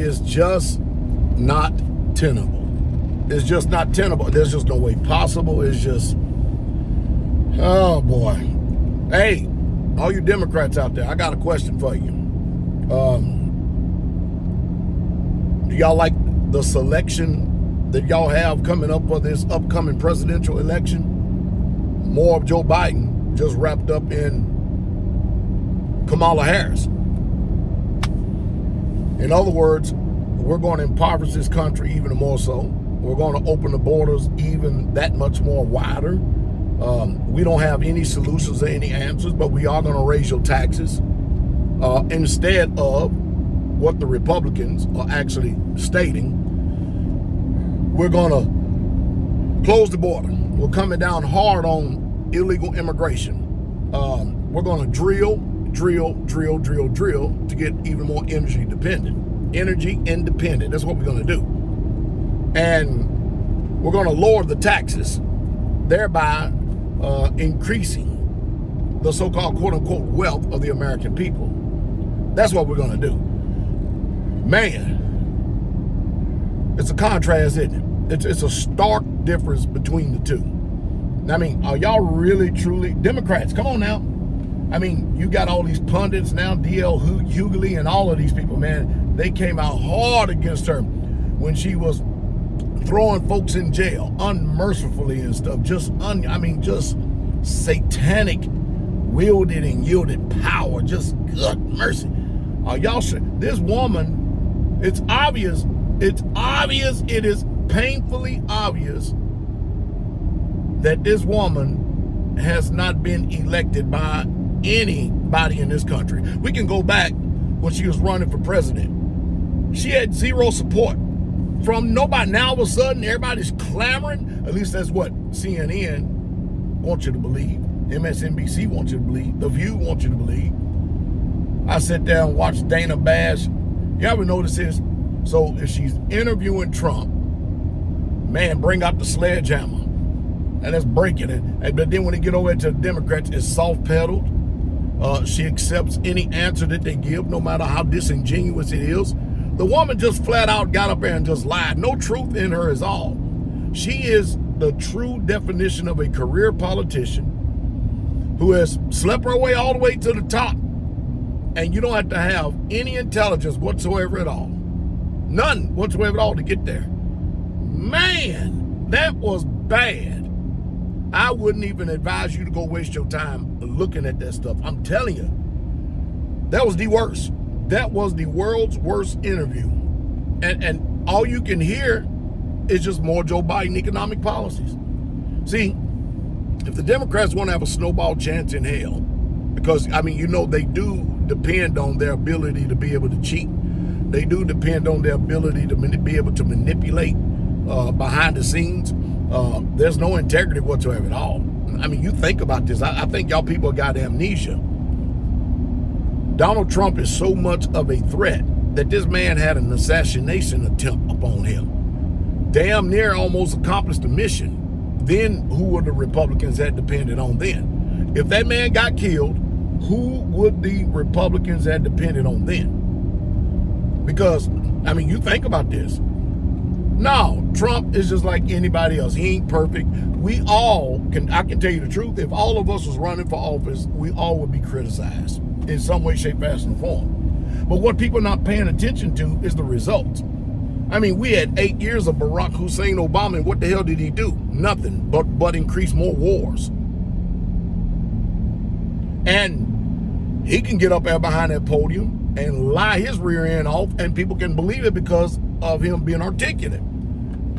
is just not tenable. It's just not tenable. There's just no way possible. It's just, oh boy. Hey, all you Democrats out there, I got a question for you. Do y'all like the selection that y'all have coming up for this upcoming presidential election? More of Joe Biden just wrapped up in Kamala Harris. In other words, we're going to impoverish this country even more so. We're going to open the borders even that much more wider. We don't have any solutions or any answers, but we are going to raise your taxes instead of what the Republicans are actually stating. We're going to close the border. We're coming down hard on illegal immigration. We're going to drill to get even more energy independent. That's what we're going to do. And we're going to lower the taxes, thereby increasing the so-called quote-unquote wealth of the American people. That's what we're going to do. Man, it's a contrast, isn't it? It's a stark difference between the two. I mean, are y'all really, truly Democrats? Come on now. I mean, you got all these pundits now, D.L. Hughley and all of these people, man. They came out hard against her when she was throwing folks in jail unmercifully and stuff. Just satanic wielded and yielded power. Just good mercy. Are y'all sure? This woman, it is painfully obvious that this woman has not been elected by anybody in this country. We can go back when she was running for president. She had zero support from nobody. Now all of a sudden everybody's clamoring. At least that's what CNN wants you to believe. MSNBC wants you to believe. The View wants you to believe. I sat there and watched Dana bash. You ever notice this? So if she's interviewing Trump, man, bring out the sledgehammer. And that's breaking it. But then when they get over to the Democrats, it's soft-pedaled. She accepts any answer that they give, no matter how disingenuous it is. The woman just flat out got up there and just lied. No truth in her at all. She is the true definition of a career politician who has slept her way all the way to the top. And you don't have to have any intelligence whatsoever at all. None whatsoever at all to get there. Man, that was bad. I wouldn't even advise you to go waste your time looking at that stuff. I'm telling you, that was the worst. That was the world's worst interview. And all you can hear is just more Joe Biden economic policies. See, if the Democrats want to have a snowball chance in hell, because, I mean, you know, they do depend on their ability to be able to cheat. They do depend on their ability to be able to manipulate behind the scenes. There's no integrity whatsoever at all. I mean, you think about this. I think y'all people got amnesia. Donald Trump is so much of a threat that this man had an assassination attempt upon him. Damn near almost accomplished the mission. Then who would the Republicans have depended on then? If that man got killed, who would the Republicans have depended on then? Because, I mean, you think about this. No, Trump is just like anybody else. He ain't perfect. I can tell you the truth, if all of us was running for office, we all would be criticized in some way, shape, fashion, or form. But what people are not paying attention to is the results. I mean, we had 8 years of Barack Hussein Obama, and what the hell did he do? Nothing but increase more wars. And he can get up there behind that podium and lie his rear end off, and people can believe it because of him being articulate.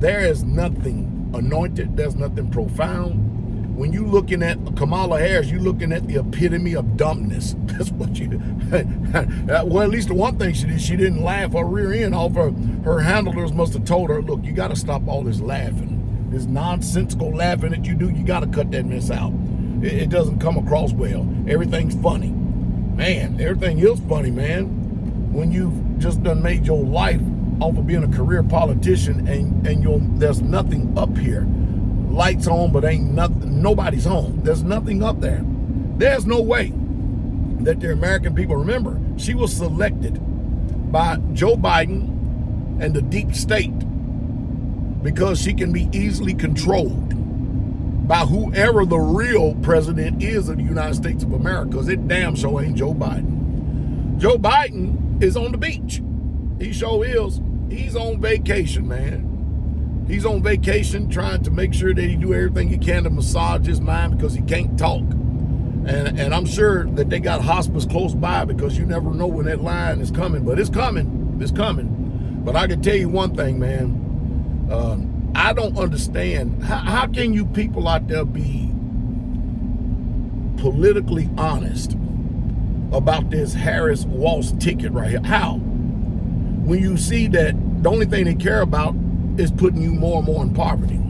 There is nothing anointed. There's nothing profound. When you looking at Kamala Harris, you're looking at the epitome of dumbness. That's what you, well, at least the one thing she did, she didn't laugh her rear end off. Her handlers must have told her, look, you got to stop all this laughing. This nonsensical laughing that you do, you got to cut that mess out. It doesn't come across well. Everything's funny. Man, everything is funny, man. When you've just done made your life off of being a career politician and there's nothing up here. Lights on, but ain't nothing, nobody's home. There's nothing up there. There's no way that the American people, remember, she was selected by Joe Biden and the deep state, because she can be easily controlled by whoever the real president is of the United States of America, because it damn sure ain't Joe Biden. Joe Biden is on the beach. He sure is. He's on vacation, man. He's on vacation trying to make sure that he do everything he can to massage his mind, because he can't talk. And I'm sure that they got hospice close by, because you never know when that line is coming, but it's coming. It's coming. But I can tell you one thing, man. I don't understand. How can you people out there be politically honest about this Harris Waltz ticket right here? How? When you see that the only thing they care about is putting you more and more in poverty.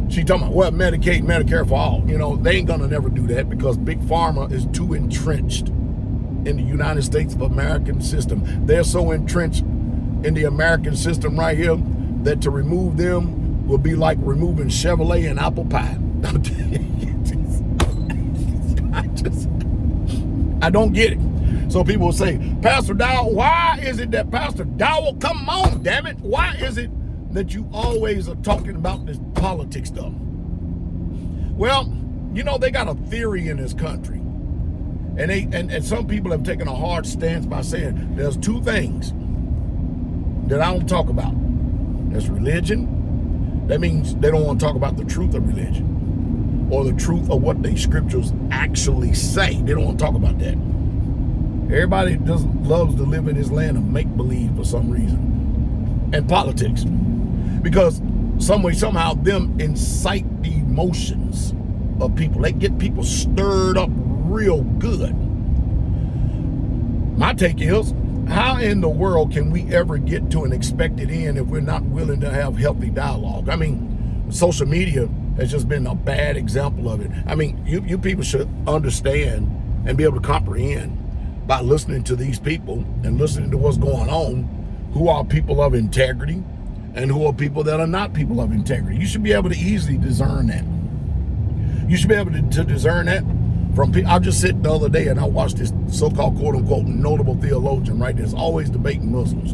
She talking about, well, Medicaid, Medicare for all. You know, they ain't gonna never do that, because Big Pharma is too entrenched in the United States of American system. They're so entrenched in the American system right here that to remove them will be like removing Chevrolet and apple pie. I don't get it. So people will say, Pastor Dowell, why is it that Pastor Dowell, come on, damn it, why is it that you always are talking about this politics stuff? Well, you know, they got a theory in this country. And some people have taken a hard stance by saying there's two things that I don't talk about. There's religion. That means they don't want to talk about the truth of religion or the truth of what the scriptures actually say. They don't want to talk about that. Everybody loves to live in this land of make-believe for some reason. And politics. Because some way, somehow, them incite the emotions of people. They get people stirred up real good. My take is, how in the world can we ever get to an expected end if we're not willing to have healthy dialogue? I mean, social media has just been a bad example of it. I mean, you people should understand and be able to comprehend by listening to these people and listening to what's going on, who are people of integrity and who are people that are not people of integrity. You should be able to easily discern that. You should be able to discern that from people. I just sat the other day and I watched this so-called quote-unquote notable theologian, right? That's always debating Muslims.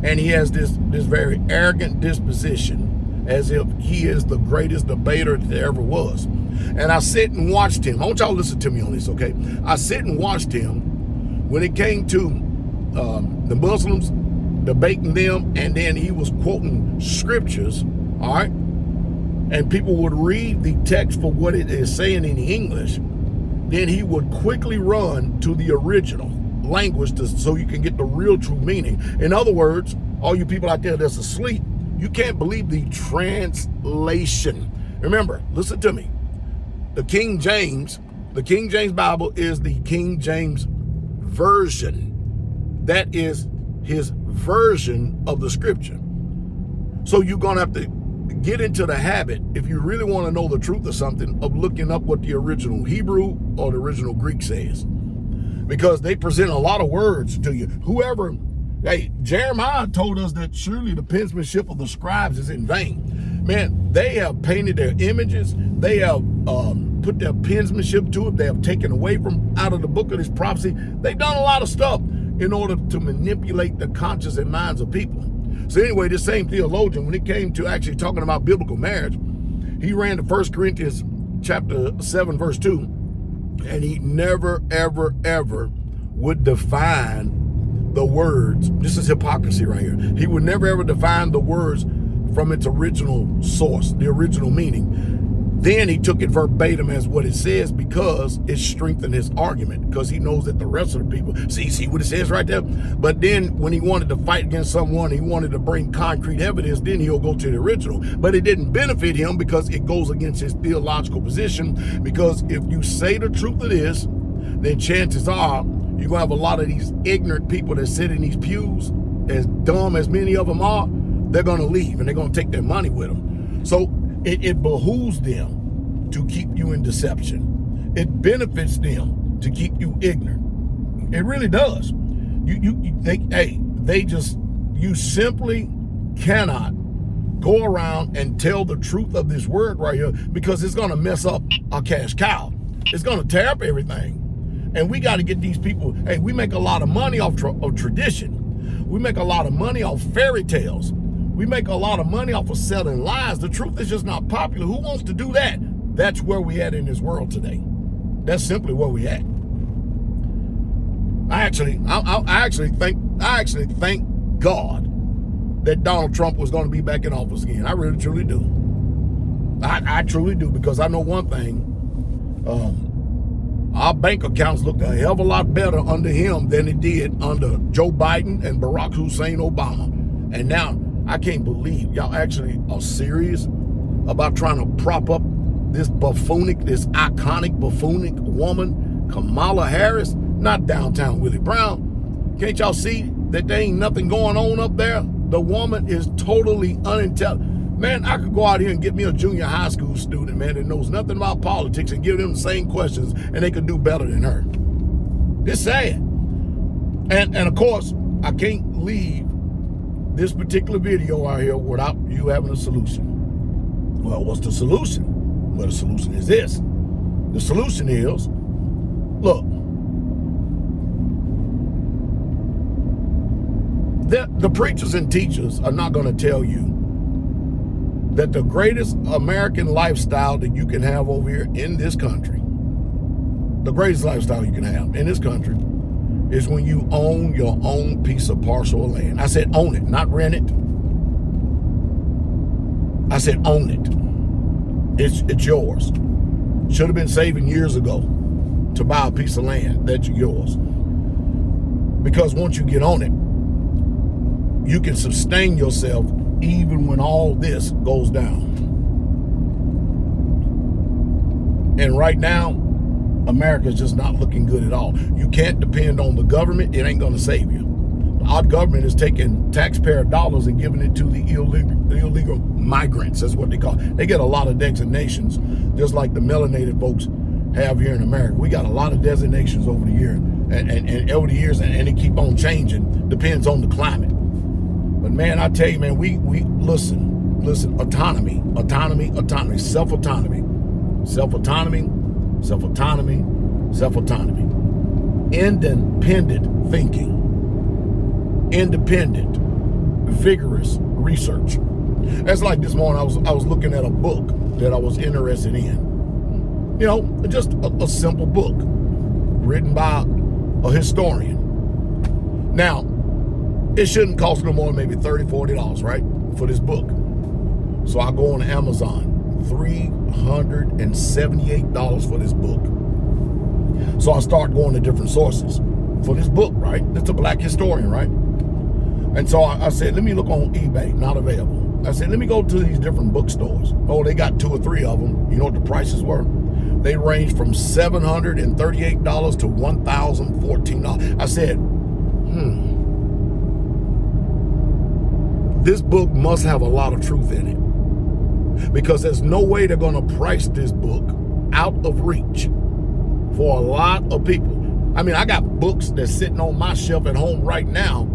And he has this very arrogant disposition as if he is the greatest debater that there ever was. And I sit and watched him. I want y'all to listen to me on this, okay? I sit and watched him when it came to the Muslims, debating them, and then he was quoting scriptures, all right? And people would read the text for what it is saying in English. Then he would quickly run to the original language so you can get the real true meaning. In other words, all you people out there that's asleep, you can't believe the translation. Remember, listen to me. The King James Bible is the King James Version. That is his version of the scripture. So you're going to have to get into the habit, if you really want to know the truth of something, of looking up what the original Hebrew or the original Greek says. Because they present a lot of words to you. Jeremiah told us that surely the penmanship of the scribes is in vain. Man, they have painted their images. They have put their penmanship to it. They have taken away from out of the book of this prophecy. They've done a lot of stuff in order to manipulate the conscience and minds of people. So anyway, this same theologian, when it came to actually talking about biblical marriage, he ran to 1 Corinthians chapter 7, verse 2, and he never, ever, ever would define the words. This is hypocrisy right here. He would never, ever define the words from its original source, the original meaning. Then he took it verbatim as what it says because it strengthened his argument, because he knows that the rest of the people, see what it says right there? But then when he wanted to fight against someone, he wanted to bring concrete evidence, then he'll go to the original. But it didn't benefit him because it goes against his theological position, because if you say the truth of this, then chances are you're going to have a lot of these ignorant people that sit in these pews, as dumb as many of them are, they're going to leave and they're going to take their money with them. So it behooves them to keep you in deception. It benefits them to keep you ignorant. It really does. You simply cannot go around and tell the truth of this word right here, because it's going to mess up our cash cow. It's going to tear up everything. And we got to get these people, we make a lot of money off of tradition. We make a lot of money off fairy tales. We make a lot of money off of selling lies. The truth is just not popular. Who wants to do that? That's where we at in this world today. That's simply where we at. I actually thank God that Donald Trump was going to be back in office again. I really truly do. I truly do, because I know one thing. Our bank accounts look a hell of a lot better under him than it did under Joe Biden and Barack Hussein Obama. And now I can't believe y'all actually are serious about trying to prop up this iconic buffoonic woman, Kamala Harris, not downtown Willie Brown. Can't y'all see that there ain't nothing going on up there? The woman is totally unintelligent. Man, I could go out here and get me a junior high school student, man, that knows nothing about politics, and give them the same questions, and they could do better than her. It's sad. And of course, I can't leave this particular video out here without you having a solution. Well, what's the solution? Well, the solution is this. The solution is, look, the preachers and teachers are not going to tell you that the greatest American lifestyle that you can have over here in this country, the greatest lifestyle you can have in this country, is when you own your own piece of parcel of land. I said own it, not rent it. I said own it. It's yours. Should have been saving years ago to buy a piece of land that's yours. Because once you get on it, you can sustain yourself even when all this goes down. And right now, America's just not looking good at all. You can't depend on the government. It ain't going to save you. Our government is taking taxpayer dollars and giving it to the illegal migrants. That's what they call it. They get a lot of designations, just like the melanated folks have here in America. We got a lot of designations over the years, and over the years, and they keep on changing. Depends on the climate. But man, I tell you, man, we listen, autonomy, self-autonomy, independent thinking, independent, vigorous research. That's like this morning, I was looking at a book that I was interested in. You know, just a simple book written by a historian. Now, it shouldn't cost no more than maybe $30, $40, right, for this book. So I go on Amazon, $378 for this book. So I start going to different sources for this book, right? It's a black historian, right? And so I said, let me look on eBay, not available. I said, let me go to these different bookstores. Oh, they got 2 or 3 of them. You know what the prices were? They ranged from $738 to $1,014. I said, this book must have a lot of truth in it, because there's no way they're going to price this book out of reach for a lot of people. I mean, I got books that's sitting on my shelf at home right now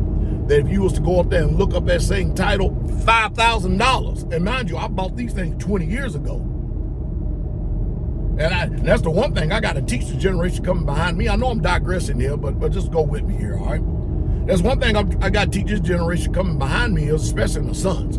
that if you was to go up there and look up that same title, $5,000. And mind you, I bought these things 20 years ago. And that's the one thing I got to teach the generation coming behind me. I know I'm digressing here, but just go with me here, all right? There's one thing I got to teach this generation coming behind me, especially my sons.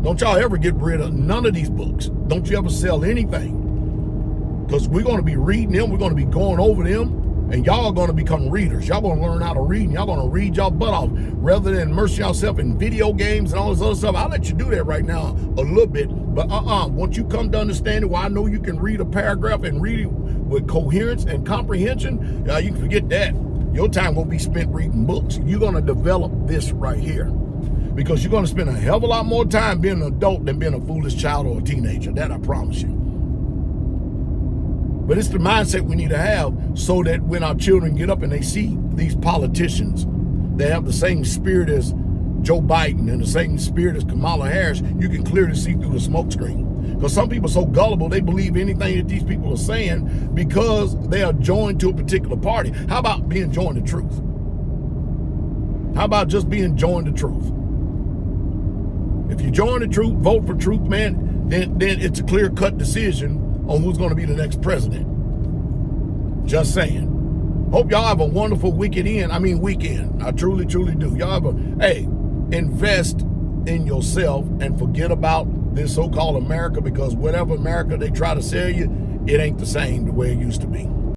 Don't y'all ever get rid of none of these books. Don't you ever sell anything. Because we're going to be reading them. We're going to be going over them. And y'all are going to become readers. Y'all going to learn how to read. And y'all going to read y'all butt off. Rather than immerse yourself in video games and all this other stuff. I'll let you do that right now a little bit. But once you come to understand it, well, I know you can read a paragraph and read it with coherence and comprehension. You can forget that. Your time won't be spent reading books. You're going to develop this right here. Because you're going to spend a hell of a lot more time being an adult than being a foolish child or a teenager. That I promise you. But it's the mindset we need to have so that when our children get up and they see these politicians, they have the same spirit as Joe Biden and the same spirit as Kamala Harris, you can clearly see through the smoke screen. Because some people are so gullible, they believe anything that these people are saying because they are joined to a particular party. How about being joined to truth? How about just being joined to truth? If you join the truth, vote for truth, man, then it's a clear-cut decision on who's going to be the next president. Just saying. Hope y'all have a wonderful weekend. I truly, truly do. Y'all have hey, invest in yourself and forget about this so-called America, because whatever America they try to sell you, it ain't the same the way it used to be.